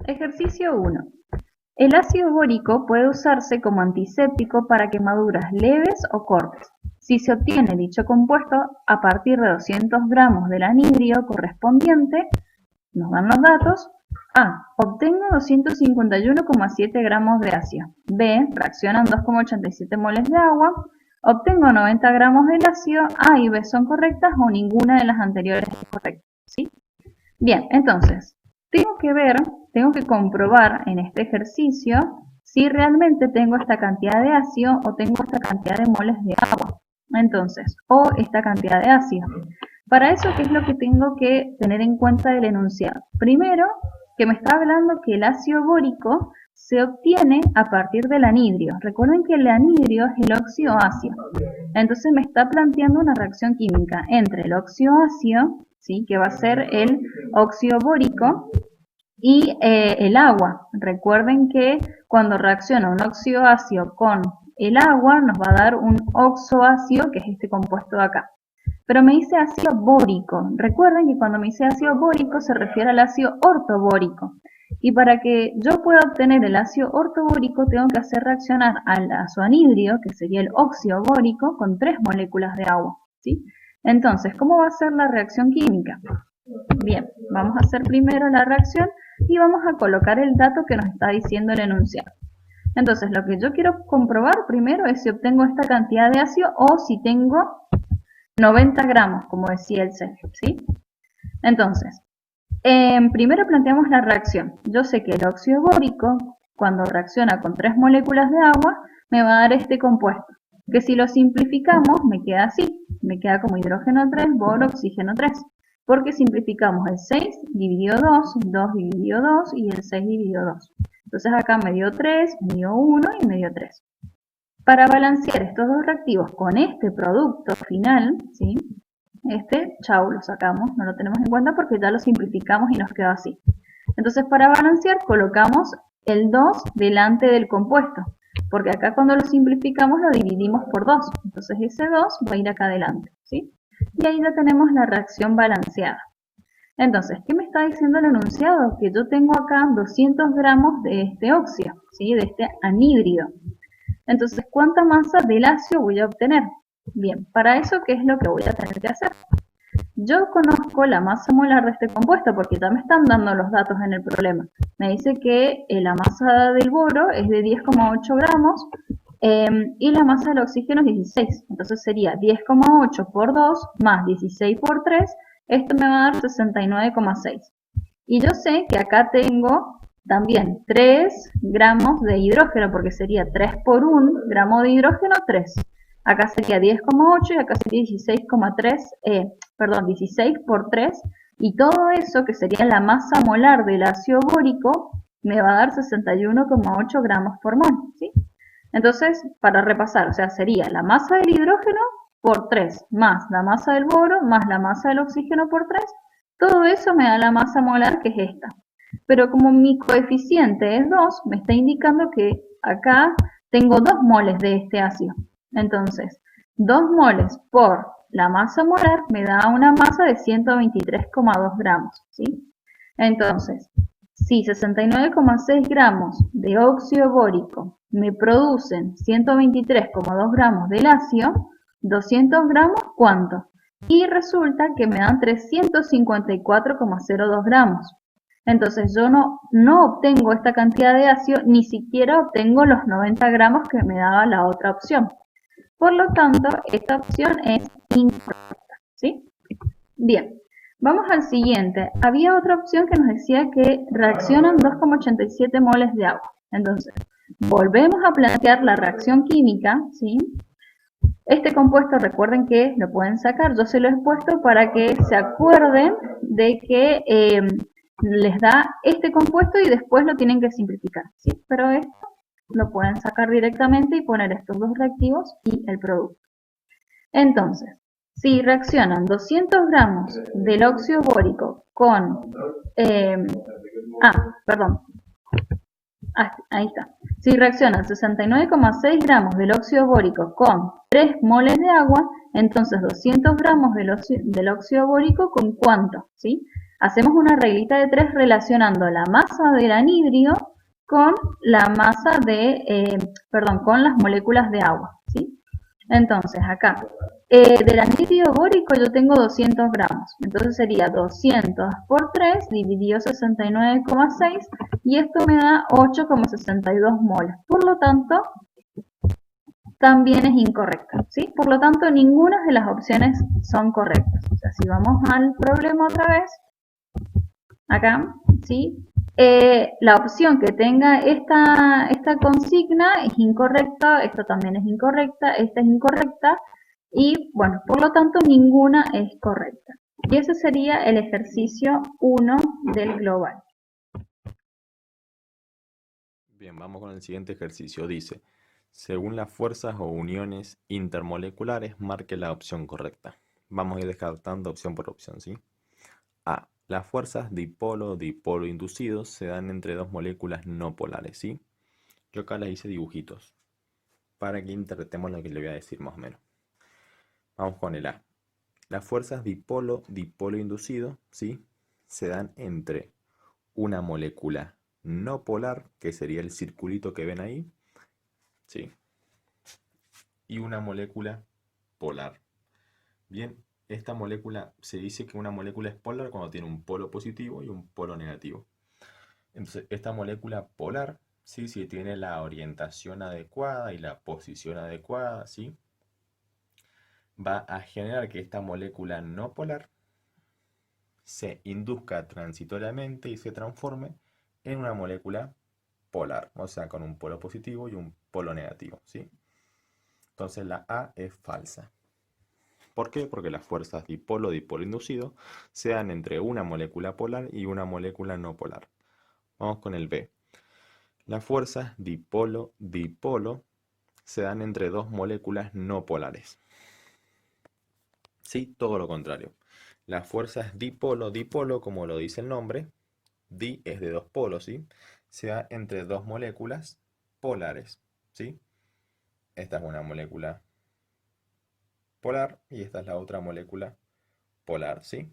Ejercicio 1. El ácido bórico puede usarse como antiséptico para quemaduras leves o cortas. Si se obtiene dicho compuesto a partir de 200 gramos del anhidrio correspondiente, nos dan los datos. A. Obtengo 251,7 gramos de ácido. B. Reaccionan 2,87 moles de agua. Obtengo 90 gramos del ácido. A y B son correctas o ninguna de las anteriores es correcta. ¿Sí? Bien, entonces, tengo que comprobar en este ejercicio si realmente tengo esta cantidad de ácido o tengo esta cantidad de moles de agua. Entonces, o esta cantidad de ácido. Para eso, ¿qué es lo que tengo que tener en cuenta del enunciado? Primero, que me está hablando que el ácido bórico se obtiene a partir del anhidrio. Recuerden que el anhidrio es el óxido ácido. Entonces me está planteando una reacción química entre el óxido ácido, ¿sí?, que va a ser el óxido bórico, y el agua. Recuerden que cuando reacciona un óxido ácido con el agua nos va a dar un oxoácido, que es este compuesto de acá. Pero me dice ácido bórico. Recuerden que cuando me dice ácido bórico se refiere al ácido ortobórico. Y para que yo pueda obtener el ácido ortobórico tengo que hacer reaccionar a su anhidrio, que sería el óxido bórico, con 3 moléculas de agua, ¿sí? Entonces, ¿cómo va a ser la reacción química? Bien, vamos a hacer primero la reacción y vamos a colocar el dato que nos está diciendo el enunciado. Entonces, lo que yo quiero comprobar primero es si obtengo esta cantidad de ácido o si tengo 90 gramos, como decía el C, ¿sí? Entonces, primero planteamos la reacción. Yo sé que el óxido bórico, cuando reacciona con 3 moléculas de agua, me va a dar este compuesto, que si lo simplificamos me queda así, me queda como hidrógeno 3, boro, oxígeno 3, porque simplificamos el 6 dividido 2, 2 dividido 2 y el 6 dividido 2. Entonces acá me dio 3, me dio 1 y me dio 3. Para balancear estos dos reactivos con este producto final, ¿sí?, chau, lo sacamos, no lo tenemos en cuenta porque ya lo simplificamos y nos quedó así. Entonces, para balancear, colocamos el 2 delante del compuesto, porque acá cuando lo simplificamos lo dividimos por 2. Entonces, ese 2 va a ir acá adelante, ¿sí? Y ahí ya tenemos la reacción balanceada. Entonces, ¿qué me está diciendo el enunciado? Que yo tengo acá 200 gramos de este óxido, ¿sí?, de este anhidrio. Entonces, ¿cuánta masa del ácido voy a obtener? Bien, para eso, ¿qué es lo que voy a tener que hacer? Yo conozco la masa molar de este compuesto porque ya me están dando los datos en el problema. Me dice que la masa del boro es de 10,8 gramos y la masa del oxígeno es 16. Entonces sería 10,8 por 2 más 16 por 3. Esto me va a dar 69,6. Y yo sé que acá tengo también 3 gramos de hidrógeno, porque sería 3 por 1 gramo de hidrógeno, 3. Acá sería 10,8 y acá sería 16 por 3. Y todo eso, que sería la masa molar del ácido bórico, me va a dar 61,8 gramos por mol, ¿sí? Entonces, para repasar, o sea, sería la masa del hidrógeno por 3, más la masa del boro, más la masa del oxígeno por 3. Todo eso me da la masa molar, que es esta. Pero como mi coeficiente es 2, me está indicando que acá tengo 2 moles de este ácido. Entonces, 2 moles por la masa molar me da una masa de 123,2 gramos, ¿sí? Entonces, si 69,6 gramos de óxido bórico me producen 123,2 gramos del ácido, 200 gramos, ¿cuánto? Y resulta que me dan 354,02 gramos. Entonces yo no obtengo esta cantidad de ácido, ni siquiera obtengo los 90 gramos que me daba la otra opción. Por lo tanto, esta opción es incorrecta, ¿sí? Bien, vamos al siguiente. Había otra opción que nos decía que reaccionan 2,87 moles de agua. Entonces, volvemos a plantear la reacción química, ¿sí? Este compuesto, recuerden que lo pueden sacar, yo se lo he puesto para que se acuerden de que les da este compuesto y después lo tienen que simplificar, ¿sí? Pero esto lo pueden sacar directamente y poner estos dos reactivos y el producto. Entonces, si reaccionan 200 gramos del óxido bórico con... ahí está. Si reaccionan 69,6 gramos del óxido bórico con 3 moles de agua, entonces 200 gramos del óxido bórico, ¿con cuánto? ¿Sí? Hacemos una reglita de 3 relacionando la masa del anhidrio con la masa con las moléculas de agua, ¿sí? Entonces, acá, del anhidrio bórico yo tengo 200 gramos, entonces sería 200 por 3 dividido 69,6 y esto me da 8,62 moles. Por lo tanto, también es incorrecta, ¿sí? Por lo tanto, ninguna de las opciones son correctas. O sea, si vamos al problema otra vez, acá, ¿sí? La opción que tenga esta consigna es incorrecta, esta también es incorrecta, esta es incorrecta y, bueno, por lo tanto, ninguna es correcta. Y ese sería el ejercicio 1 del global. Bien, vamos con el siguiente ejercicio. Dice, según las fuerzas o uniones intermoleculares, marque la opción correcta. Vamos a ir descartando opción por opción, ¿sí? A. Las fuerzas dipolo-dipolo inducidos se dan entre dos moléculas no polares, ¿sí? Yo acá les hice dibujitos para que interpretemos lo que le voy a decir más o menos. Vamos con el A. Las fuerzas dipolo-dipolo inducido, ¿sí? Se dan entre una molécula no polar, que sería el circulito que ven ahí, ¿sí? Y una molécula polar. Bien, esta molécula, se dice que una molécula es polar cuando tiene un polo positivo y un polo negativo. Entonces, esta molécula polar, ¿sí? Si tiene la orientación adecuada y la posición adecuada, ¿sí? Va a generar que esta molécula no polar se induzca transitoriamente y se transforme en una molécula polar, o sea, con un polo positivo y un polo negativo, ¿sí? Entonces la A es falsa. ¿Por qué? Porque las fuerzas dipolo-dipolo inducido se dan entre una molécula polar y una molécula no polar. Vamos con el B. Las fuerzas dipolo-dipolo se dan entre dos moléculas no polares. Sí, todo lo contrario. Las fuerzas dipolo-dipolo, como lo dice el nombre, di es de dos polos, ¿sí? Se da entre dos moléculas polares, ¿sí? Esta es una molécula polar y esta es la otra molécula polar, ¿sí?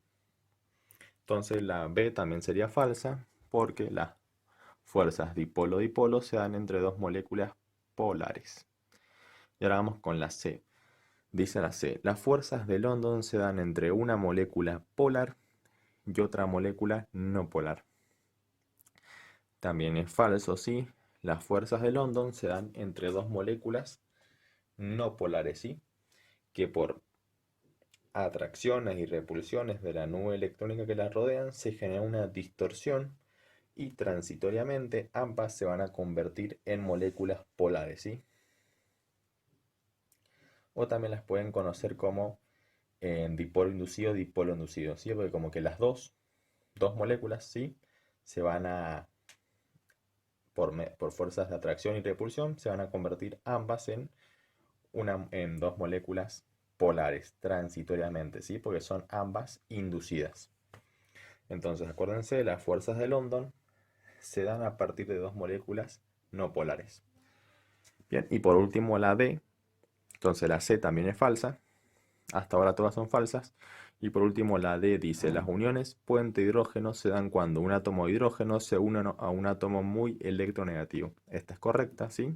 Entonces la B también sería falsa porque las fuerzas dipolo-dipolo se dan entre dos moléculas polares. Y ahora vamos con la C. Dice la C, las fuerzas de London se dan entre una molécula polar y otra molécula no polar. También es falso, ¿sí? Las fuerzas de London se dan entre dos moléculas no polares, ¿sí? Que por atracciones y repulsiones de la nube electrónica que las rodean se genera una distorsión y transitoriamente ambas se van a convertir en moléculas polares, ¿sí? O también las pueden conocer como dipolo inducido, ¿sí? Porque como que las dos moléculas, ¿sí? Se van a, por fuerzas de atracción y repulsión, se van a convertir ambas en dos moléculas polares, transitoriamente, ¿sí? Porque son ambas inducidas. Entonces, acuérdense, las fuerzas de London se dan a partir de dos moléculas no polares. Bien, y por último la D. Entonces la C también es falsa. Hasta ahora todas son falsas. Y por último la D dice, las uniones puente-hidrógeno se dan cuando un átomo de hidrógeno se une a un átomo muy electronegativo. Esta es correcta, ¿sí?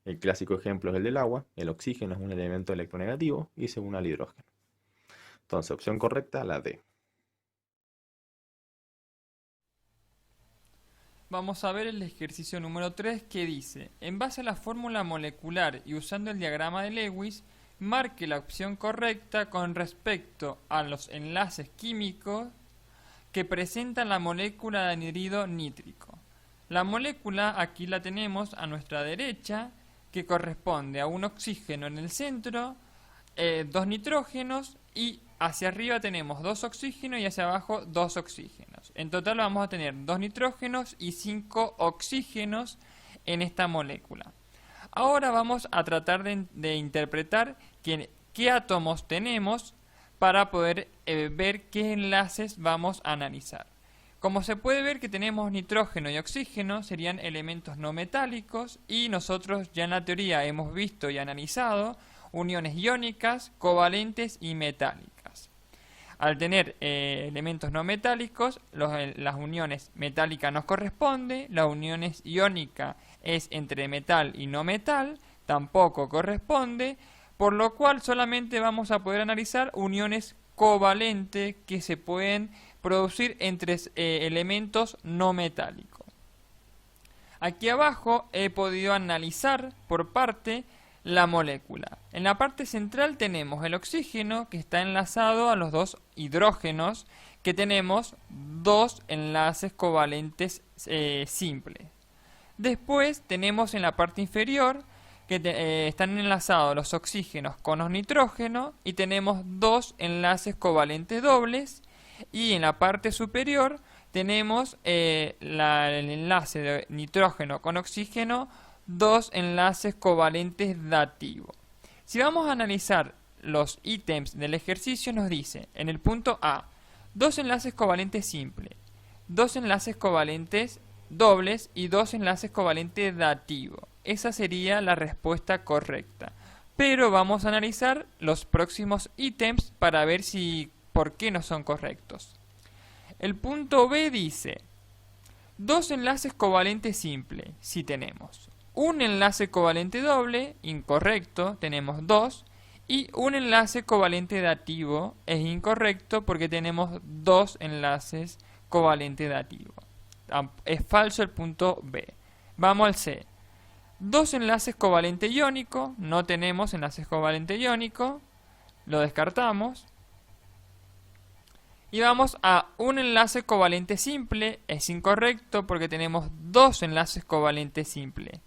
El clásico ejemplo es el del agua. El oxígeno es un elemento electronegativo y se une al hidrógeno. Entonces, opción correcta, la D. Vamos a ver el ejercicio número 3 que dice, en base a la fórmula molecular y usando el diagrama de Lewis, marque la opción correcta con respecto a los enlaces químicos que presentan la molécula de anhidrido nítrico. La molécula aquí la tenemos a nuestra derecha, que corresponde a un oxígeno en el centro, dos nitrógenos y hacia arriba tenemos dos oxígenos y hacia abajo dos oxígenos. En total vamos a tener 2 nitrógenos y 5 oxígenos en esta molécula. Ahora vamos a tratar de interpretar qué átomos tenemos para poder ver qué enlaces vamos a analizar. Como se puede ver que tenemos nitrógeno y oxígeno, serían elementos no metálicos y nosotros ya en la teoría hemos visto y analizado uniones iónicas, covalentes y metálicas. Al tener elementos no metálicos, las uniones metálicas nos corresponde, las uniones iónicas es entre metal y no metal, tampoco corresponde, por lo cual solamente vamos a poder analizar uniones covalentes que se pueden producir entre elementos no metálicos. Aquí abajo he podido analizar por parte la molécula. En la parte central tenemos el oxígeno que está enlazado a los dos hidrógenos, que tenemos dos enlaces covalentes simples. Después tenemos en la parte inferior que están enlazados los oxígenos con los nitrógenos y tenemos dos enlaces covalentes dobles, y en la parte superior tenemos el enlace de nitrógeno con oxígeno, dos enlaces covalentes dativos. Si vamos a analizar los ítems del ejercicio, nos dice en el punto A, dos enlaces covalentes simples, dos enlaces covalentes dobles y dos enlaces covalentes dativos. Esa sería la respuesta correcta. Pero vamos a analizar los próximos ítems para ver por qué no son correctos. El punto B dice, dos enlaces covalentes simples, sí tenemos. Un enlace covalente doble, incorrecto, tenemos dos. Y un enlace covalente dativo es incorrecto porque tenemos dos enlaces covalentes dativos. Es falso el punto B. Vamos al C. Dos enlaces covalente iónico, no tenemos enlaces covalente iónico, lo descartamos. Y vamos a un enlace covalente simple, es incorrecto porque tenemos dos enlaces covalentes simples.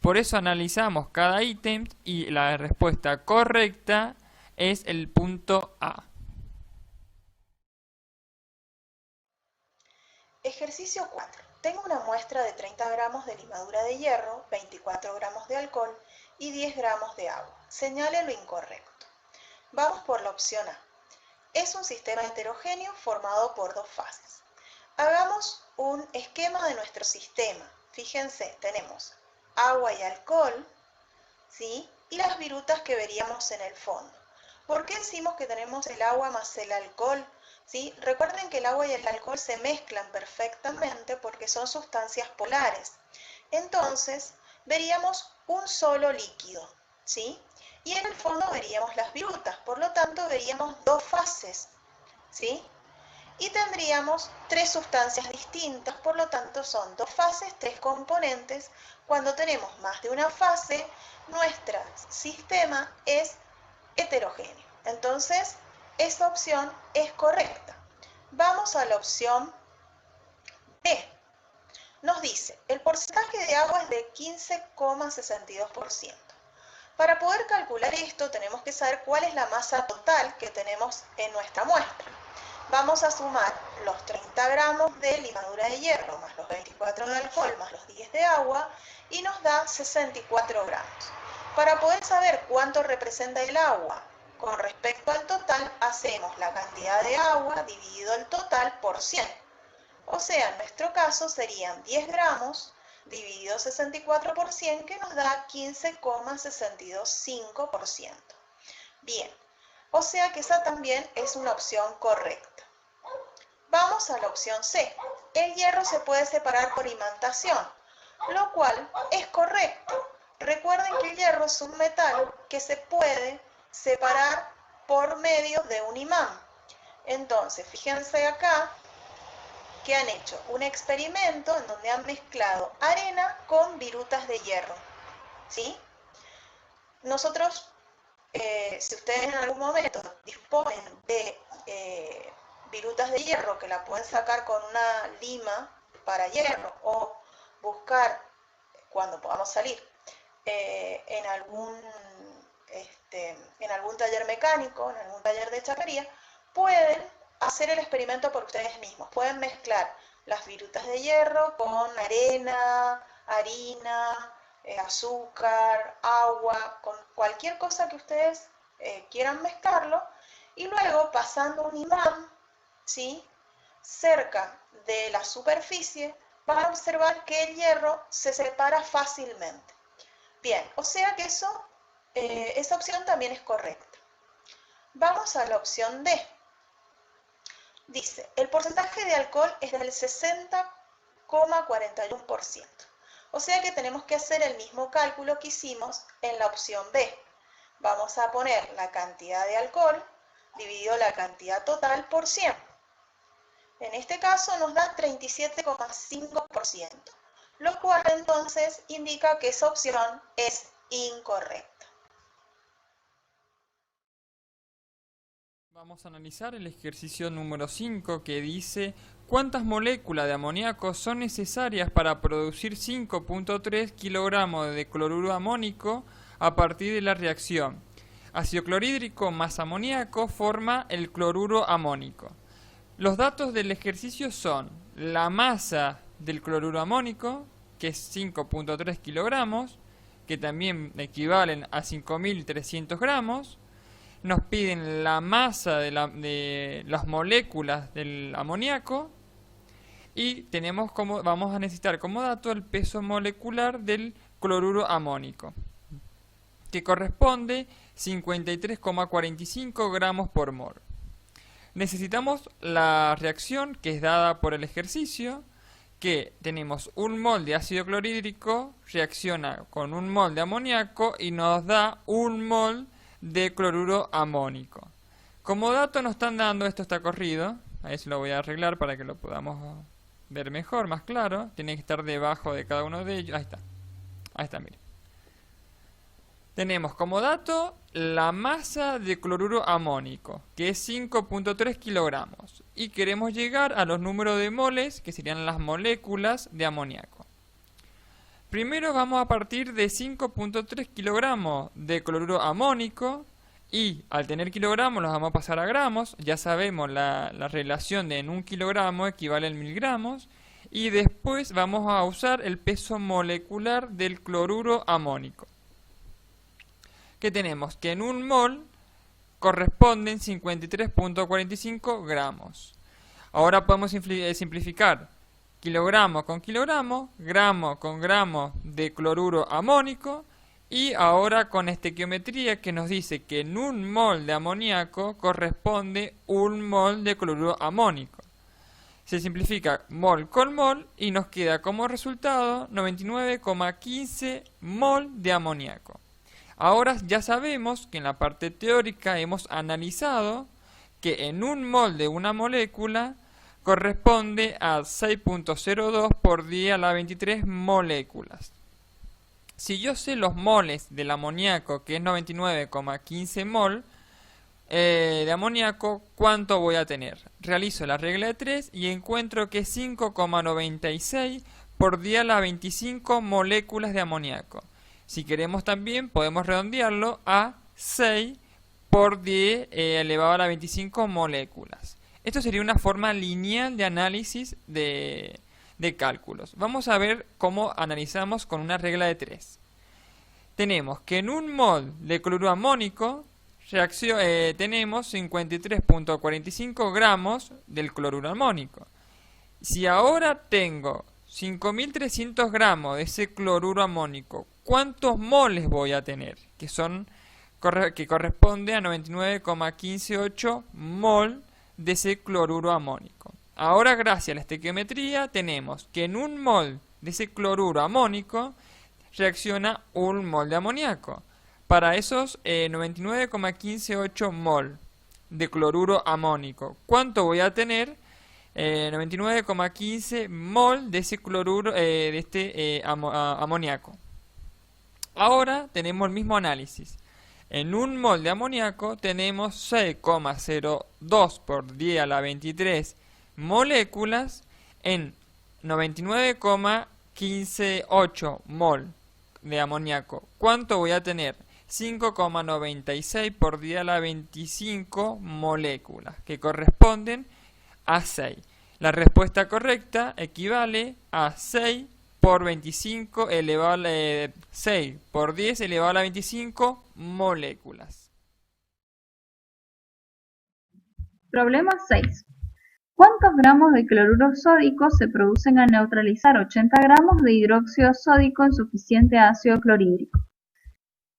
Por eso analizamos cada ítem y la respuesta correcta es el punto A. Ejercicio 4. Tengo una muestra de 30 gramos de limadura de hierro, 24 gramos de alcohol y 10 gramos de agua. Señale lo incorrecto. Vamos por la opción A. Es un sistema heterogéneo formado por dos fases. Hagamos un esquema de nuestro sistema. Fíjense, tenemos agua y alcohol, ¿sí? Y las virutas que veríamos en el fondo. ¿Por qué decimos que tenemos el agua más el alcohol? ¿Sí? Recuerden que el agua y el alcohol se mezclan perfectamente porque son sustancias polares. Entonces, veríamos un solo líquido, ¿sí? Y en el fondo veríamos las virutas, por lo tanto veríamos dos fases, ¿sí? Y tendríamos tres sustancias distintas, por lo tanto son dos fases, tres componentes. Cuando tenemos más de una fase, nuestro sistema es heterogéneo. Entonces, esta opción es correcta. Vamos a la opción B. Nos dice, el porcentaje de agua es de 15,62%. Para poder calcular esto, tenemos que saber cuál es la masa total que tenemos en nuestra muestra. Vamos a sumar los 30 gramos de limadura de hierro, más los 24 de alcohol, más los 10 de agua, y nos da 64 gramos. Para poder saber cuánto representa el agua con respecto al total, hacemos la cantidad de agua dividido el total por 100. O sea, en nuestro caso serían 10 gramos dividido 64 por 100, que nos da 15,625%. Bien, o sea que esa también es una opción correcta. Vamos a la opción C. El hierro se puede separar por imantación, lo cual es correcto. Recuerden que el hierro es un metal que se puede separar por medio de un imán. Entonces, fíjense acá que han hecho un experimento en donde han mezclado arena con virutas de hierro, ¿sí? Nosotros, si ustedes en algún momento disponen de virutas de hierro que la pueden sacar con una lima para hierro o buscar cuando podamos salir en algún taller mecánico, en algún taller de chapería, pueden hacer el experimento por ustedes mismos. Pueden mezclar las virutas de hierro con arena, harina, azúcar, agua, con cualquier cosa que ustedes quieran mezclarlo, y luego pasando un imán, ¿sí?, cerca de la superficie, van a observar que el hierro se separa fácilmente. Bien, o sea que esa opción también es correcta. Vamos a la opción D. Dice, el porcentaje de alcohol es del 60,41%. O sea que tenemos que hacer el mismo cálculo que hicimos en la opción B. Vamos a poner la cantidad de alcohol dividido la cantidad total por 100. En este caso nos da 37,5%, lo cual entonces indica que esa opción es incorrecta. Vamos a analizar el ejercicio número 5 que dice ¿cuántas moléculas de amoníaco son necesarias para producir 5.3 kilogramos de cloruro amónico a partir de la reacción? Ácido clorhídrico más amoníaco forma el cloruro amónico. Los datos del ejercicio son la masa del cloruro amónico, que es 5.3 kilogramos, que también equivalen a 5.300 gramos. Nos piden la masa de las moléculas del amoníaco y vamos a necesitar como dato el peso molecular del cloruro amónico, que corresponde 53,45 gramos por mol. Necesitamos la reacción que es dada por el ejercicio, que tenemos un mol de ácido clorhídrico, reacciona con un mol de amoníaco y nos da un mol de cloruro amónico. Como dato nos están dando, esto está corrido, ahí se lo voy a arreglar para que lo podamos ver mejor, más claro. Tiene que estar debajo de cada uno de ellos. Ahí está, miren. Tenemos como dato la masa de cloruro amónico, que es 5.3 kilogramos. Y queremos llegar a los números de moles, que serían las moléculas de amoníaco. Primero vamos a partir de 5.3 kilogramos de cloruro amónico. Y al tener kilogramos los vamos a pasar a gramos. Ya sabemos la relación de en un kilogramo equivale a 1000 gramos. Y después vamos a usar el peso molecular del cloruro amónico, que tenemos que en un mol corresponden 53.45 gramos. Ahora podemos simplificar kilogramo con kilogramo, gramo con gramo de cloruro amónico, y ahora con estequiometría que nos dice que en un mol de amoníaco corresponde un mol de cloruro amónico. Se simplifica mol con mol y nos queda como resultado 99,15 mol de amoníaco. Ahora ya sabemos que en la parte teórica hemos analizado que en un mol de una molécula corresponde a 6.02 por 10 a la 23 moléculas. Si yo sé los moles del amoníaco, que es 99,15 mol de amoníaco, ¿cuánto voy a tener? Realizo la regla de 3 y encuentro que es 5,96 por 10 a la 25 moléculas de amoníaco. Si queremos también podemos redondearlo a 6 por 10 elevado a la 25 moléculas. Esto sería una forma lineal de análisis de cálculos. Vamos a ver cómo analizamos con una regla de 3. Tenemos que en un mol de cloruro amónico tenemos 53.45 gramos del cloruro amónico. Si ahora tengo 5.300 gramos de ese cloruro amónico, ¿cuántos moles voy a tener? Que corresponde a 99,158 mol de ese cloruro amónico. Ahora, gracias a la estequiometría, tenemos que en un mol de ese cloruro amónico reacciona un mol de amoníaco. Para esos 99,158 mol de cloruro amónico, ¿cuánto voy a tener? 99,15 mol de ese cloruro amoníaco. Ahora tenemos el mismo análisis. En un mol de amoníaco tenemos 6,02 por 10 a la 23 moléculas en 99,158 mol de amoníaco. ¿Cuánto voy a tener? 5,96 por 10 a la 25 moléculas, que corresponden a 6. La respuesta correcta equivale a 6 por 25 elevado a 6 por 10 elevado a la 25 moléculas. Problema 6. ¿Cuántos gramos de cloruro sódico se producen al neutralizar 80 gramos de hidróxido sódico en suficiente ácido clorhídrico?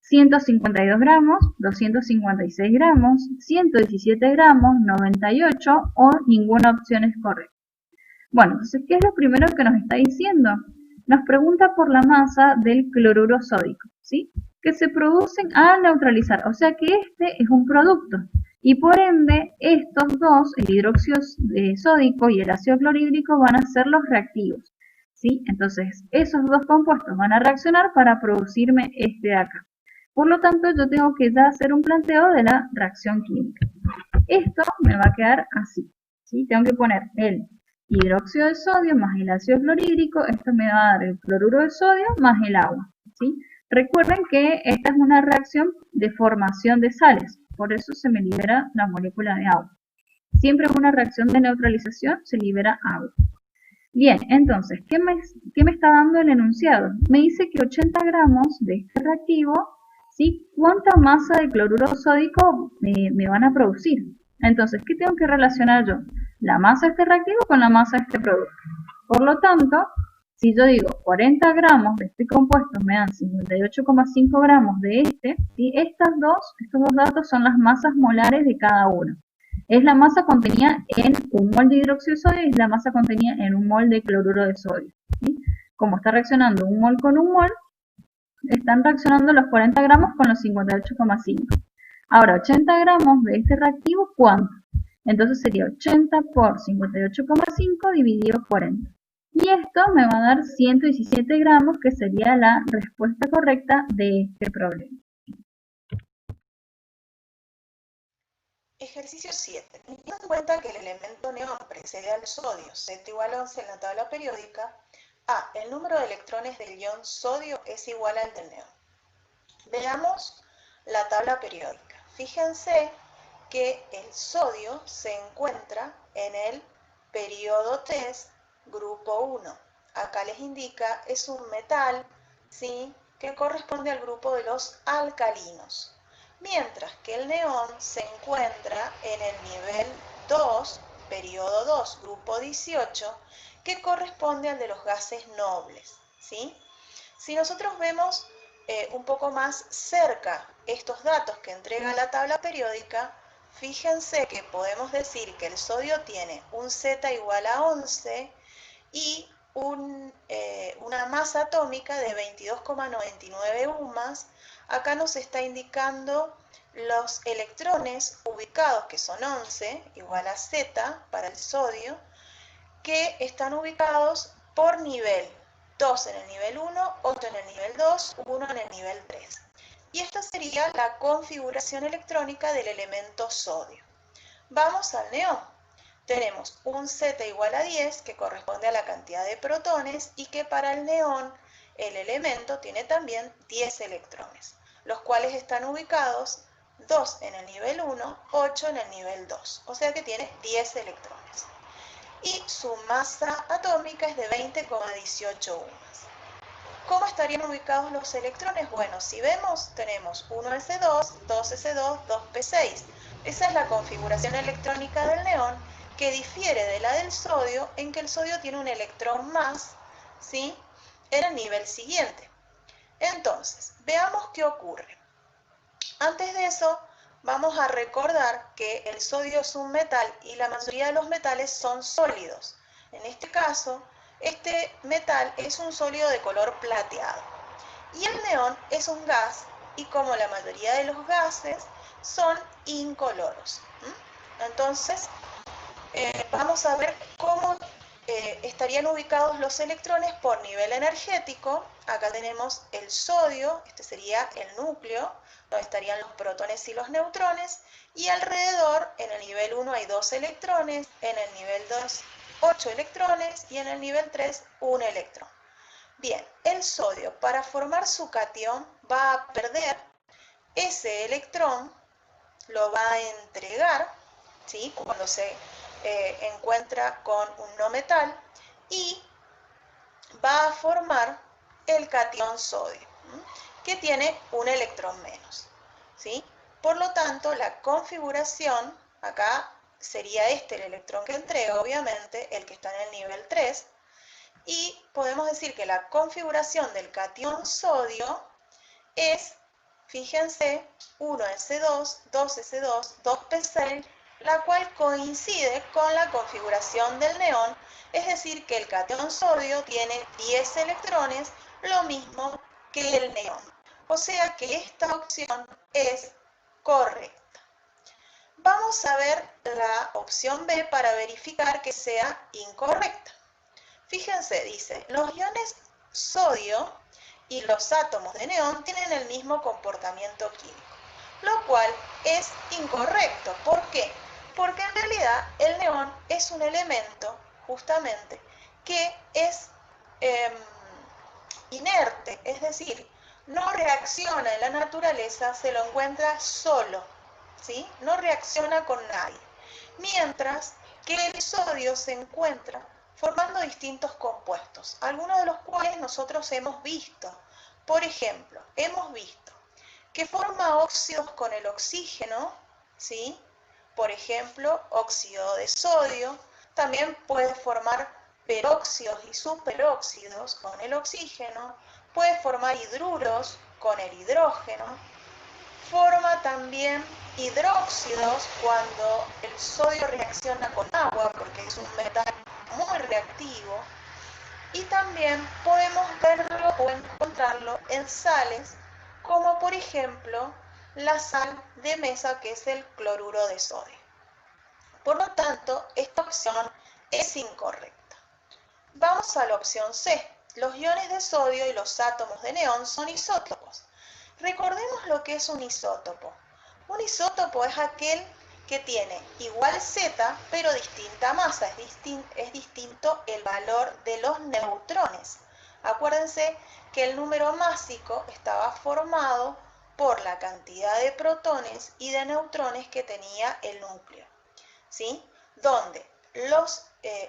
152 gramos, 256 gramos, 117 gramos, 98 o ninguna opción es correcta. Bueno, entonces, ¿qué es lo primero que nos está diciendo? Nos pregunta por la masa del cloruro sódico, ¿sí? Que se producen al neutralizar, o sea que este es un producto. Y por ende, estos dos, el hidróxido sódico y el ácido clorhídrico, van a ser los reactivos, ¿sí? Entonces, esos dos compuestos van a reaccionar para producirme este de acá. Por lo tanto, yo tengo que ya hacer un planteo de la reacción química. Esto me va a quedar así, ¿sí? Tengo que poner el hidróxido de sodio más el ácido clorhídrico, esto me va a dar el cloruro de sodio más el agua, ¿sí? Recuerden que esta es una reacción de formación de sales, por eso se me libera la molécula de agua. Siempre en una reacción de neutralización se libera agua. Bien, entonces, ¿qué me está dando el enunciado? Me dice que 80 gramos de este reactivo, ¿sí? ¿Cuánta masa de cloruro sódico me van a producir? Entonces, ¿qué tengo que relacionar yo? La masa de este reactivo con la masa de este producto. Por lo tanto, si yo digo 40 gramos de este compuesto me dan 58,5 gramos de este, ¿sí? Estos dos datos son las masas molares de cada uno. Es la masa contenida en un mol de hidróxido de sodio y es la masa contenida en un mol de cloruro de sodio, ¿sí? Como está reaccionando un mol con un mol, están reaccionando los 40 gramos con los 58,5. Ahora, 80 gramos de este reactivo, ¿cuánto? Entonces sería 80 por 58,5 dividido 40. Y esto me va a dar 117 gramos, que sería la respuesta correcta de este problema. Ejercicio 7. Teniendo en cuenta que el elemento neón precede al sodio, Z igual a 11 en la tabla periódica, A. El número de electrones del ion sodio es igual al del neón. Veamos la tabla periódica. Fíjense que el sodio se encuentra en el periodo 3, grupo 1. Acá les indica, es un metal, ¿sí?, que corresponde al grupo de los alcalinos. Mientras que el neón se encuentra en el nivel 2, periodo 2, grupo 18, que corresponde al de los gases nobles, ¿sí? Si nosotros vemos un poco más cerca estos datos que entrega la tabla periódica, fíjense que podemos decir que el sodio tiene un Z igual a 11 y una masa atómica de 22,99 UMAS. Acá nos está indicando los electrones ubicados, que son 11, igual a Z para el sodio, que están ubicados por nivel. 2 en el nivel 1, 8 en el nivel 2, 1 en el nivel 3. Y esta sería la configuración electrónica del elemento sodio. Vamos al neón. Tenemos un Z igual a 10, que corresponde a la cantidad de protones, y que para el neón el elemento tiene también 10 electrones, los cuales están ubicados 2 en el nivel 1, 8 en el nivel 2, o sea que tiene 10 electrones. Y su masa atómica es de 20,18 UMAS. ¿Cómo estarían ubicados los electrones? Bueno, si vemos, tenemos 1s2, 2s2, 2p6. Esa es la configuración electrónica del neón, que difiere de la del sodio, en que el sodio tiene un electrón más, ¿sí?, en el nivel siguiente. Entonces, veamos qué ocurre. Antes de eso, vamos a recordar que el sodio es un metal y la mayoría de los metales son sólidos. En este caso, este metal es un sólido de color plateado. Y el neón es un gas, y como la mayoría de los gases, son incoloros. Entonces, vamos a ver cómo estarían ubicados los electrones por nivel energético. Acá tenemos el sodio, este sería el núcleo, donde estarían los protones y los neutrones, y alrededor, en el nivel 1 hay 2 electrones, en el nivel 2 8 electrones, y en el nivel 3 1 electrón. Bien, el sodio, para formar su catión, va a perder ese electrón, lo va a entregar, ¿sí?, cuando se encuentra con un no metal, y va a formar el catión sodio, que tiene un electrón menos, ¿sí? Por lo tanto, la configuración, acá sería este el electrón que entrega, obviamente, el que está en el nivel 3, y podemos decir que la configuración del catión sodio es Fíjense, 1s2, 2s2, 2p6, la cual coincide con la configuración del neón, es decir, que el catión sodio tiene 10 electrones, lo mismo que el neón. O sea que esta opción es correcta. Vamos a ver la opción B para verificar que sea incorrecta. Fíjense, dice, los iones sodio y los átomos de neón tienen el mismo comportamiento químico, lo cual es incorrecto. ¿Por qué? Porque en realidad el neón es un elemento, justamente, que es inerte, es decir, no reacciona en la naturaleza, se lo encuentra solo, ¿sí? No reacciona con nadie. Mientras que el sodio se encuentra formando distintos compuestos, algunos de los cuales nosotros hemos visto. Por ejemplo, hemos visto que forma óxidos con el oxígeno, ¿sí? Por ejemplo, óxido de sodio. También puede formar peróxidos y superóxidos con el oxígeno. Puede formar hidruros con el hidrógeno. Forma también hidróxidos cuando el sodio reacciona con agua, porque es un metal muy reactivo. Y también podemos verlo o encontrarlo en sales, como por ejemplo la sal de mesa, que es el cloruro de sodio. Por lo tanto, esta opción es incorrecta. Vamos a la opción C. Los iones de sodio y los átomos de neón son isótopos. Recordemos lo que es un isótopo. Un isótopo es aquel que tiene igual Z, pero distinta masa. Es distinto el valor de los neutrones. Acuérdense que el número másico estaba formado por la cantidad de protones y de neutrones que tenía el núcleo, ¿sí? Donde los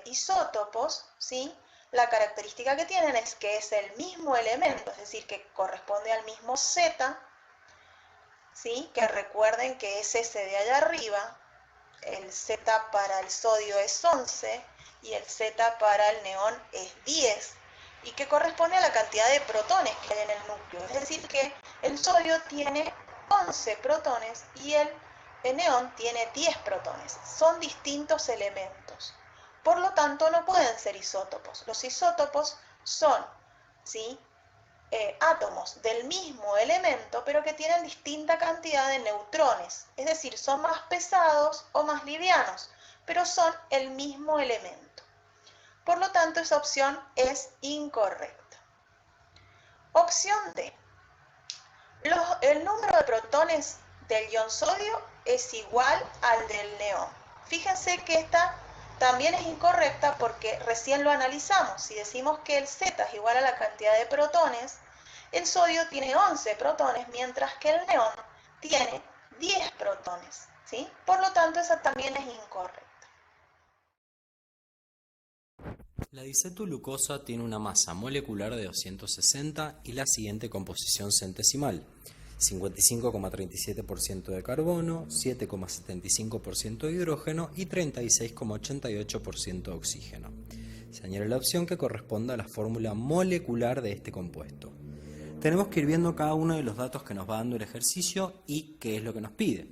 isótopos, ¿sí?, la característica que tienen es que es el mismo elemento, es decir, que corresponde al mismo Z, ¿sí?, que recuerden que es ese de allá arriba. El Z para el sodio es 11 y el Z para el neón es 10, y que corresponde a la cantidad de protones que hay en el núcleo. Es decir, que el sodio tiene 11 protones y el neón tiene 10 protones. Son distintos elementos. Por lo tanto, no pueden ser isótopos. Los isótopos son, ¿sí?, átomos del mismo elemento, pero que tienen distinta cantidad de neutrones. Es decir, son más pesados o más livianos, pero son el mismo elemento. Por lo tanto, esa opción es incorrecta. Opción D. El número de protones del ion sodio es igual al del neón. Fíjense que esta también es incorrecta porque recién lo analizamos. Si decimos que el Z es igual a la cantidad de protones, el sodio tiene 11 protones, mientras que el neón tiene 10 protones, ¿sí? Por lo tanto, esa también es incorrecta. La disacetoglucosa tiene una masa molecular de 260 y la siguiente composición centesimal: 55,37% de carbono, 7,75% de hidrógeno y 36,88% de oxígeno. Se añade la opción que corresponde a la fórmula molecular de este compuesto. Tenemos que ir viendo cada uno de los datos que nos va dando el ejercicio y qué es lo que nos pide.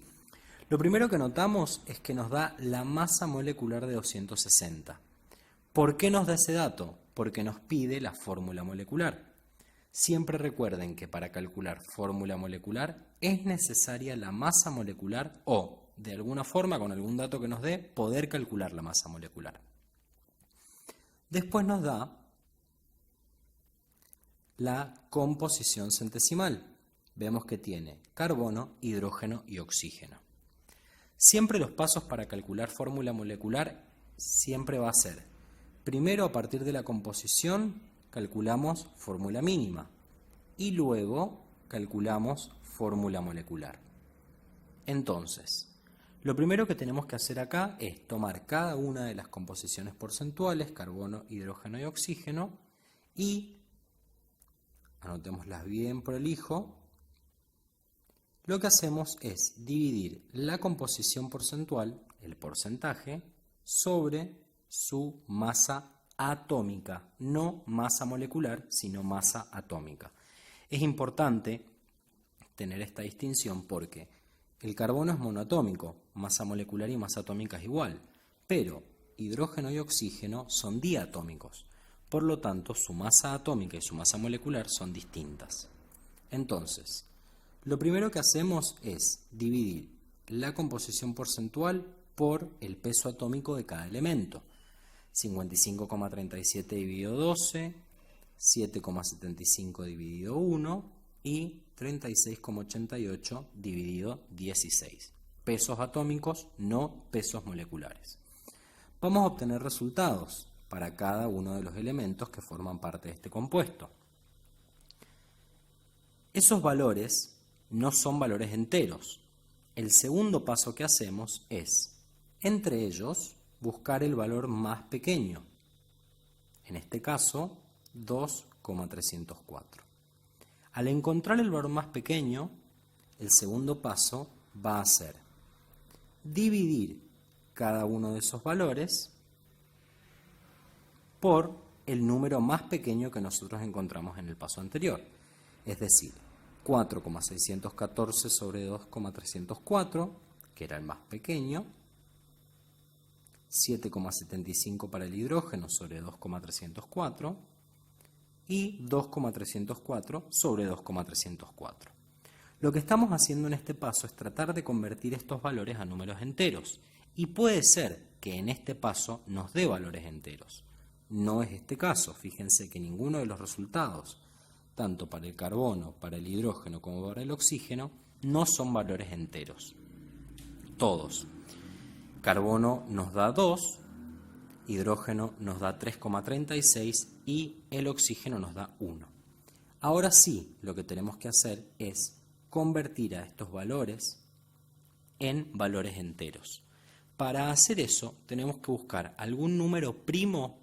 Lo primero que notamos es que nos da la masa molecular de 260. ¿Por qué nos da ese dato? Porque nos pide la fórmula molecular. Siempre recuerden que para calcular fórmula molecular es necesaria la masa molecular o, de alguna forma, con algún dato que nos dé, poder calcular la masa molecular. Después nos da la composición centesimal. Vemos que tiene carbono, hidrógeno y oxígeno. Siempre los pasos para calcular fórmula molecular siempre va a ser: primero, a partir de la composición, calculamos fórmula mínima y luego calculamos fórmula molecular. Entonces, lo primero que tenemos que hacer acá es tomar cada una de las composiciones porcentuales, carbono, hidrógeno y oxígeno, y anotémoslas bien prolijo. Lo que hacemos es dividir la composición porcentual, el porcentaje, sobre su masa atómica, no masa molecular, sino masa atómica. Es importante tener esta distinción porque el carbono es monoatómico, masa molecular y masa atómica es igual, pero hidrógeno y oxígeno son diatómicos, por lo tanto su masa atómica y su masa molecular son distintas. Entonces, lo primero que hacemos es dividir la composición porcentual por el peso atómico de cada elemento. 55,37 dividido 12, 7,75 dividido 1 y 36,88 dividido 16. Pesos atómicos, no pesos moleculares. Vamos a obtener resultados para cada uno de los elementos que forman parte de este compuesto. Esos valores no son valores enteros. El segundo paso que hacemos es, entre ellos, buscar el valor más pequeño. En este caso, 2,304. Al encontrar el valor más pequeño, el segundo paso va a ser dividir cada uno de esos valores por el número más pequeño que nosotros encontramos en el paso anterior. Es decir, 4,614 sobre 2,304, que era el más pequeño, 7,75 para el hidrógeno sobre 2,304 y 2,304 sobre 2,304. Lo que estamos haciendo en este paso es tratar de convertir estos valores a números enteros y puede ser que en este paso nos dé valores enteros. No es este caso, fíjense que ninguno de los resultados, tanto para el carbono, para el hidrógeno como para el oxígeno, no son valores enteros. Todos. Carbono nos da 2, hidrógeno nos da 3,36 y el oxígeno nos da 1. Ahora sí, lo que tenemos que hacer es convertir a estos valores en valores enteros. Para hacer eso, tenemos que buscar algún número primo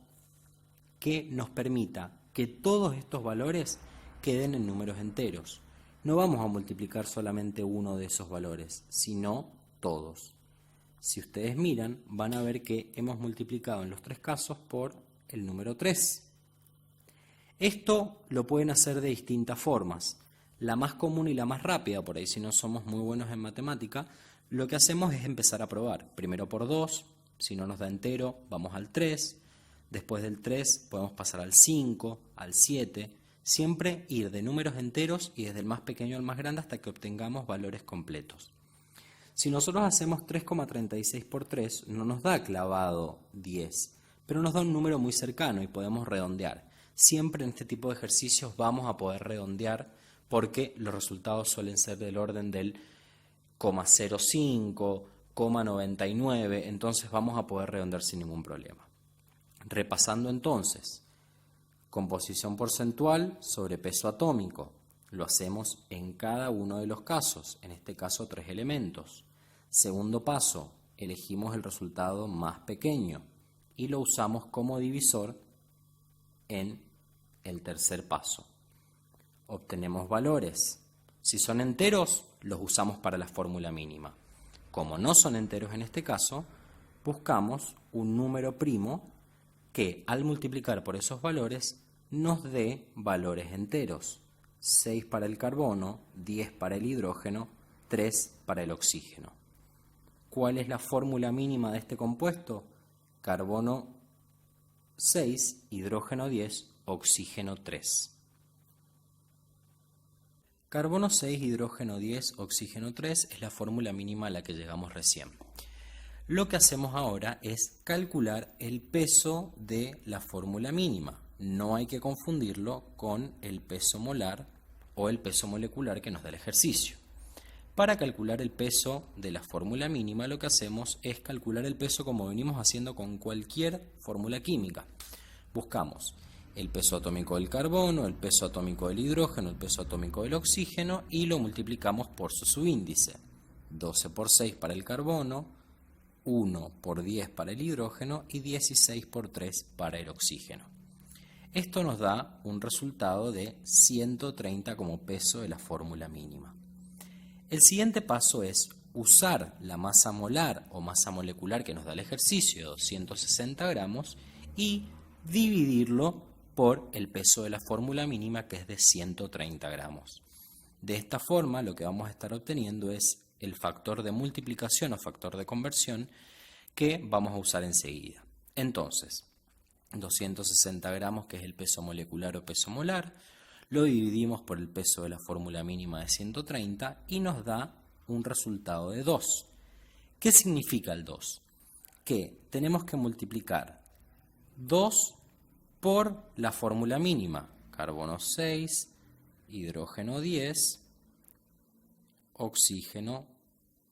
que nos permita que todos estos valores queden en números enteros. No vamos a multiplicar solamente uno de esos valores, sino todos. Si ustedes miran, van a ver que hemos multiplicado en los tres casos por el número 3. Esto lo pueden hacer de distintas formas. La más común y la más rápida, por ahí si no somos muy buenos en matemática, lo que hacemos es empezar a probar. Primero por 2, si no nos da entero, vamos al 3. Después del 3 podemos pasar al 5, al 7. Siempre ir de números enteros y desde el más pequeño al más grande hasta que obtengamos valores completos. Si nosotros hacemos 3,36 por 3, no nos da clavado 10, pero nos da un número muy cercano y podemos redondear. Siempre en este tipo de ejercicios vamos a poder redondear porque los resultados suelen ser del orden del 0,05, 0,99, entonces vamos a poder redondear sin ningún problema. Repasando entonces, composición porcentual sobre peso atómico. Lo hacemos en cada uno de los casos, en este caso 3 elementos. Segundo paso, elegimos el resultado más pequeño y lo usamos como divisor en el tercer paso. Obtenemos valores. Si son enteros, los usamos para la fórmula mínima. Como no son enteros en este caso, buscamos un número primo que al multiplicar por esos valores nos dé valores enteros. 6 para el carbono, 10 para el hidrógeno, 3 para el oxígeno. ¿Cuál es la fórmula mínima de este compuesto? Carbono 6, hidrógeno 10, oxígeno 3. Carbono 6, hidrógeno 10, oxígeno 3 es la fórmula mínima a la que llegamos recién. Lo que hacemos ahora es calcular el peso de la fórmula mínima. No hay que confundirlo con el peso molar o el peso molecular que nos da el ejercicio. Para calcular el peso de la fórmula mínima lo que hacemos es calcular el peso como venimos haciendo con cualquier fórmula química. Buscamos el peso atómico del carbono, el peso atómico del hidrógeno, el peso atómico del oxígeno y lo multiplicamos por su subíndice. 12 por 6 para el carbono, 1 por 10 para el hidrógeno y 16 por 3 para el oxígeno. Esto nos da un resultado de 130 como peso de la fórmula mínima. El siguiente paso es usar la masa molar o masa molecular que nos da el ejercicio, 260 gramos, y dividirlo por el peso de la fórmula mínima, que es de 130 gramos. De esta forma, lo que vamos a estar obteniendo es el factor de multiplicación o factor de conversión que vamos a usar enseguida. Entonces, 260 gramos, que es el peso molecular o peso molar, lo dividimos por el peso de la fórmula mínima de 130 y nos da un resultado de 2. ¿Qué significa el 2? Que tenemos que multiplicar 2 por la fórmula mínima, carbono 6, hidrógeno 10, oxígeno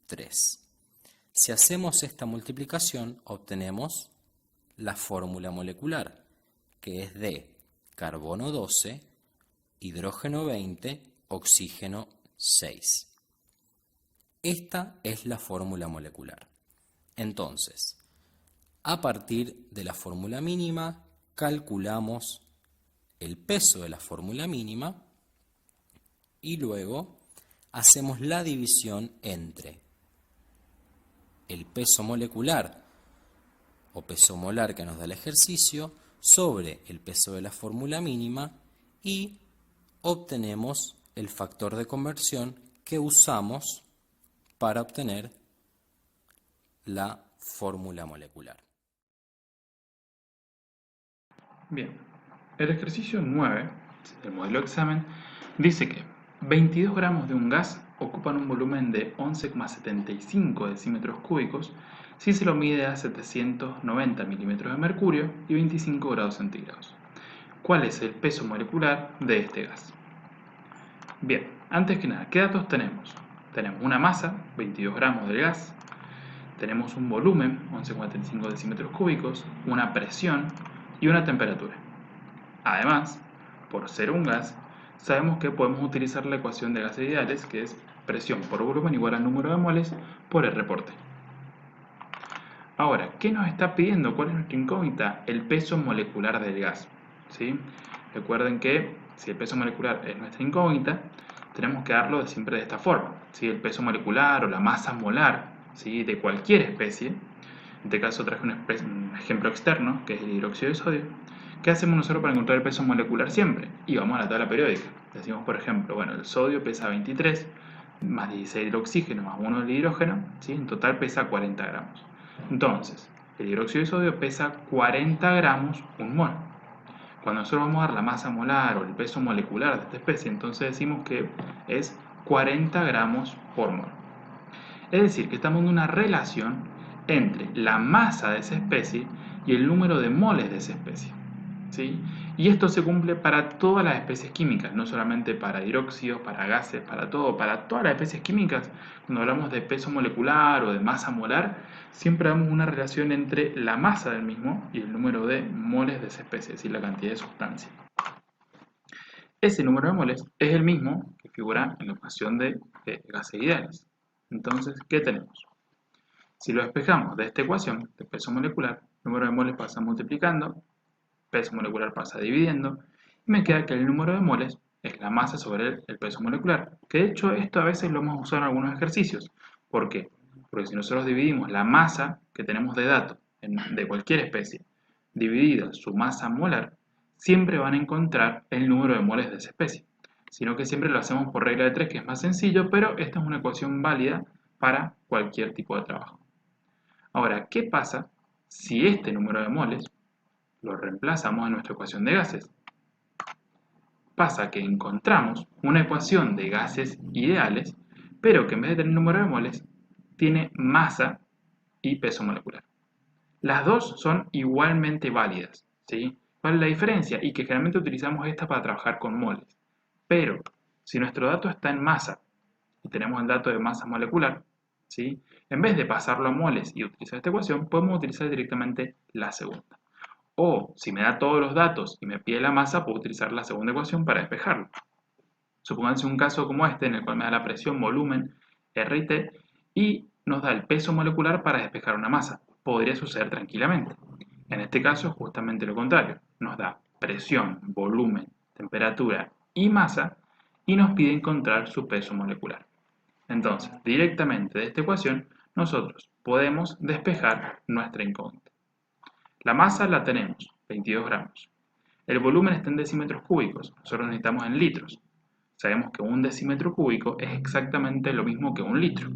3. Si hacemos esta multiplicación, obtenemos la fórmula molecular, que es de carbono 12, hidrógeno 20, oxígeno 6. Esta es la fórmula molecular. Entonces, a partir de la fórmula mínima, calculamos el peso de la fórmula mínima y luego hacemos la división entre el peso molecular o peso molar que nos da el ejercicio sobre el peso de la fórmula mínima y obtenemos el factor de conversión que usamos para obtener la fórmula molecular. Bien, el ejercicio 9 del modelo examen dice que 22 gramos de un gas ocupan un volumen de 11,75 decímetros cúbicos si se lo mide a 790 milímetros de mercurio y 25 grados centígrados. ¿Cuál es el peso molecular de este gas? Bien, antes que nada, ¿qué datos tenemos? Tenemos una masa, 22 gramos del gas, tenemos un volumen, 11,75 decímetros cúbicos, una presión y una temperatura. Además, por ser un gas, sabemos que podemos utilizar la ecuación de gases ideales, que es presión por volumen igual al número de moles por R por T. Ahora, ¿qué nos está pidiendo? ¿Cuál es nuestra incógnita? El peso molecular del gas. ¿Sí? Recuerden que si el peso molecular es nuestra incógnita, tenemos que darlo siempre de esta forma. ¿Sí? El peso molecular o la masa molar, ¿sí?, de cualquier especie. En este caso traje un ejemplo externo, que es el hidróxido de sodio. ¿Qué hacemos nosotros para encontrar el peso molecular siempre? Y vamos a la tabla periódica. Decimos, por ejemplo, bueno, el sodio pesa 23, más 16 del oxígeno, más 1 del hidrógeno, ¿sí? En total pesa 40 gramos. Entonces, el hidróxido de sodio pesa 40 gramos un mol. Cuando nosotros vamos a dar la masa molar o el peso molecular de esta especie, entonces decimos que es 40 gramos por mol. Es decir, que estamos dando una relación entre la masa de esa especie y el número de moles de esa especie. ¿Sí? Y esto se cumple para todas las especies químicas, no solamente para hidróxidos, para gases, para todo, para todas las especies químicas. Cuando hablamos de peso molecular o de masa molar, siempre damos una relación entre la masa del mismo y el número de moles de esa especie, es decir, la cantidad de sustancia. Ese número de moles es el mismo que figura en la ecuación de gases ideales. Entonces, ¿qué tenemos? Si lo despejamos de esta ecuación de peso molecular, el número de moles pasa multiplicando, peso molecular pasa dividiendo, y me queda que el número de moles es la masa sobre el peso molecular. Que de hecho esto a veces lo hemos usado en algunos ejercicios. ¿Por qué? Porque si nosotros dividimos la masa que tenemos de dato de cualquier especie, dividida su masa molar, siempre van a encontrar el número de moles de esa especie. Sino que siempre lo hacemos por regla de 3, que es más sencillo, pero esta es una ecuación válida para cualquier tipo de trabajo. Ahora, ¿qué pasa si este número de moles lo reemplazamos en nuestra ecuación de gases? Pasa que encontramos una ecuación de gases ideales, pero que en vez de tener número de moles, tiene masa y peso molecular. Las dos son igualmente válidas, ¿sí? ¿Cuál es la diferencia? Y que generalmente utilizamos esta para trabajar con moles. Pero, si nuestro dato está en masa y tenemos el dato de masa molecular, ¿sí?, en vez de pasarlo a moles y utilizar esta ecuación, podemos utilizar directamente la segunda. O, si me da todos los datos y me pide la masa, puedo utilizar la segunda ecuación para despejarlo. Supónganse un caso como este, en el cual me da la presión, volumen, R y T, y nos da el peso molecular para despejar una masa. Podría suceder tranquilamente. En este caso, justamente lo contrario. Nos da presión, volumen, temperatura y masa, y nos pide encontrar su peso molecular. Entonces, directamente de esta ecuación, nosotros podemos despejar nuestra incógnita. La masa la tenemos, 22 gramos. El volumen está en decímetros cúbicos, nosotros necesitamos en litros. sabemos que un decímetro cúbico es exactamente lo mismo que un litro.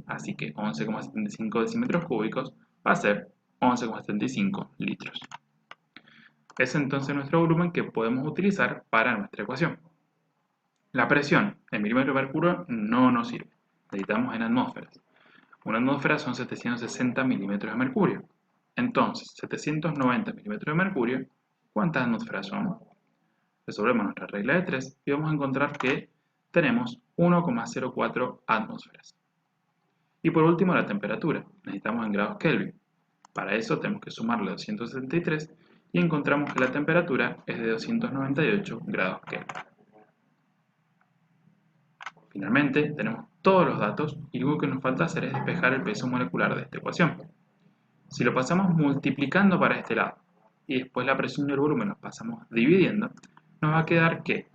Así que 11,75 decímetros cúbicos va a ser 11,75 litros. Es entonces nuestro volumen que podemos utilizar para nuestra ecuación. La presión en milímetros de mercurio no nos sirve. Necesitamos en atmósferas. Una atmósfera son 760 milímetros de mercurio. Entonces, 790 milímetros de mercurio, ¿cuántas atmósferas son? Resolvemos nuestra regla de 3 y vamos a encontrar que tenemos 1,04 atmósferas. Y por último, la temperatura. Necesitamos en grados Kelvin. Para eso tenemos que sumarle 273 y encontramos que la temperatura es de 298 grados Kelvin. Finalmente, tenemos todos los datos y lo que nos falta hacer es despejar el peso molecular de esta ecuación. Si lo pasamos multiplicando para este lado y después la presión y el volumen los pasamos dividiendo, nos va a quedar que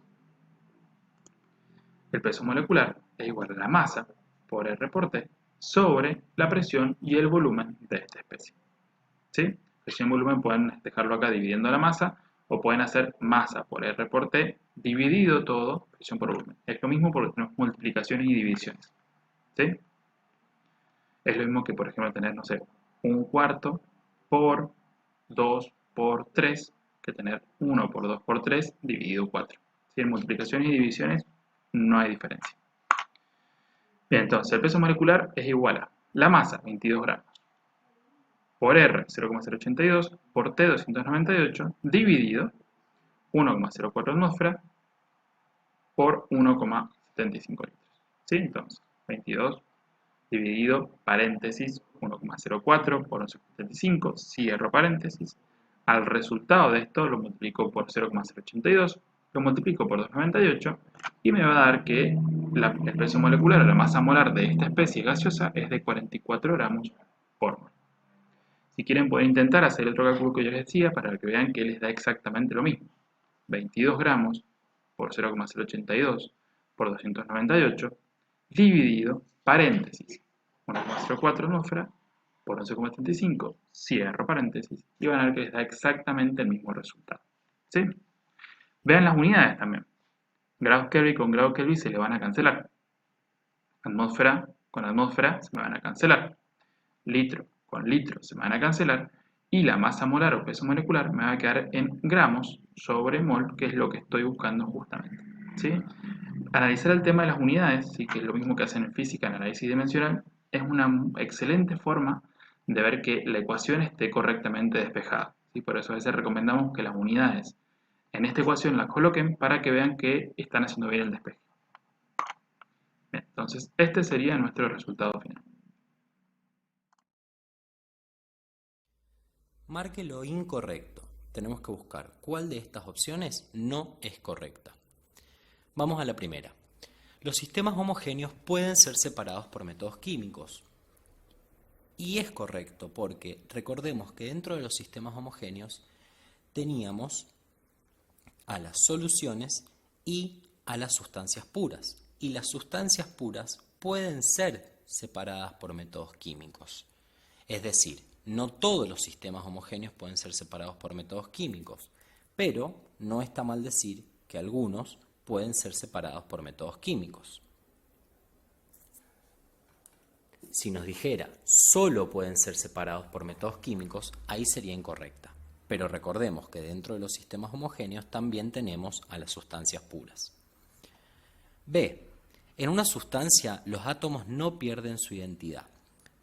el peso molecular es igual a la masa por R por T sobre la presión y el volumen de esta especie. ¿Sí? Presión y volumen pueden dejarlo acá dividiendo la masa o pueden hacer masa por R por T dividido todo, presión por volumen. Es lo mismo porque tenemos multiplicaciones y divisiones. ¿Sí? Es lo mismo que, por ejemplo, tener, no sé, 1/4 por 2 por 3 que tener 1 por 2 por 3 dividido 4. ¿Sí? En multiplicaciones y divisiones no hay diferencia. Bien, entonces el peso molecular es igual a la masa, 22 gramos, por R, 0,082, por T, 298, dividido 1,04 atmósfera por 1,75 litros. ¿Sí? Entonces, 22 dividido, paréntesis, 1,04 por 11,75, cierro paréntesis. Al resultado de esto lo multiplico por 0,082, lo multiplico por 298 y me va a dar que el peso molecular o la masa molar de esta especie gaseosa es de 44 gramos por mol. Si quieren pueden intentar hacer el otro cálculo que yo les decía para que vean que les da exactamente lo mismo. 22 gramos por 0,082 por 298 dividido, paréntesis, 1,04 atmósfera por 11,75, cierro paréntesis, y van a ver que les da exactamente el mismo resultado. ¿Sí? Vean las unidades también. Grados Kelvin con grados Kelvin se le van a cancelar. Atmósfera con atmósfera se me van a cancelar. Litro con litro se me van a cancelar. Y la masa molar o peso molecular me va a quedar en gramos sobre mol, que es lo que estoy buscando justamente. ¿Sí? Analizar el tema de las unidades, ¿sí? Que es lo mismo que hacen en física, en análisis dimensional, es una excelente forma de ver que la ecuación esté correctamente despejada. ¿Sí? Por eso a veces recomendamos que las unidades en esta ecuación las coloquen para que vean que están haciendo bien el despeje. Bien, entonces, este sería nuestro resultado final. Marque lo incorrecto. Tenemos que buscar cuál de estas opciones no es correcta. Vamos a la primera. Los sistemas homogéneos pueden ser separados por métodos químicos. Y es correcto porque recordemos que dentro de los sistemas homogéneos teníamos a las soluciones y a las sustancias puras. Y las sustancias puras pueden ser separadas por métodos químicos. Es decir, no todos los sistemas homogéneos pueden ser separados por métodos químicos, pero no está mal decir que algunos pueden ser separados por métodos químicos. Si nos dijera solo pueden ser separados por métodos químicos, ahí sería incorrecta. Pero recordemos que dentro de los sistemas homogéneos también tenemos a las sustancias puras. B. En una sustancia los átomos no pierden su identidad.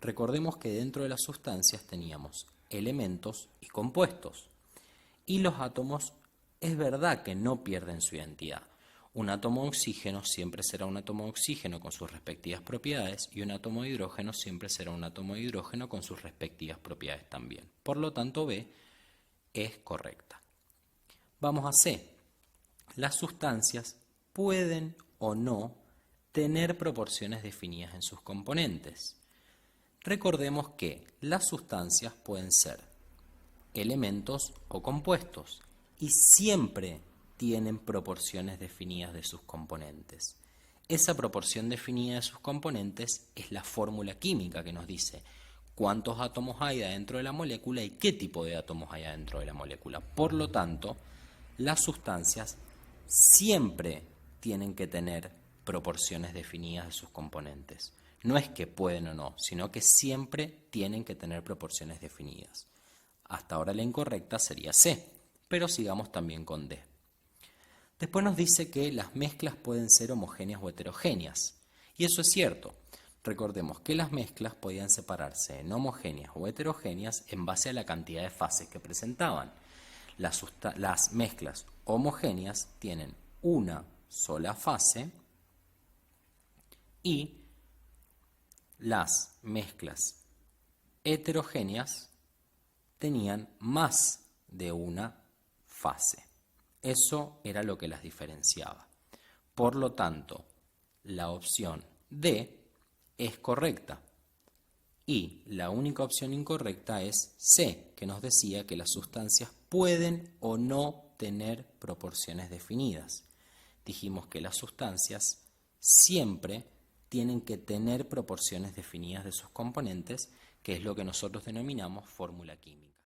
Recordemos que dentro de las sustancias teníamos elementos y compuestos. Y los átomos es verdad que no pierden su identidad. Un átomo de oxígeno siempre será un átomo de oxígeno con sus respectivas propiedades y un átomo de hidrógeno siempre será un átomo de hidrógeno con sus respectivas propiedades también. Por lo tanto, B es correcta. Vamos a C. Las sustancias pueden o no tener proporciones definidas en sus componentes. Recordemos que las sustancias pueden ser elementos o compuestos y siempre tienen proporciones definidas de sus componentes. Esa proporción definida de sus componentes es la fórmula química que nos dice cuántos átomos hay adentro de la molécula y qué tipo de átomos hay adentro de la molécula. Por lo tanto, las sustancias siempre tienen que tener proporciones definidas de sus componentes. No es que pueden o no, sino que siempre tienen que tener proporciones definidas. Hasta ahora la incorrecta sería C, pero sigamos también con D. Después nos dice que las mezclas pueden ser homogéneas o heterogéneas. Y eso es cierto. Recordemos que las mezclas podían separarse en homogéneas o heterogéneas en base a la cantidad de fases que presentaban. Las mezclas homogéneas tienen una sola fase y las mezclas heterogéneas tenían más de una fase. Eso era lo que las diferenciaba. Por lo tanto, la opción D es correcta. Y la única opción incorrecta es C, que nos decía que las sustancias pueden o no tener proporciones definidas. Dijimos que las sustancias siempre tienen que tener proporciones definidas de sus componentes, que es lo que nosotros denominamos fórmula química.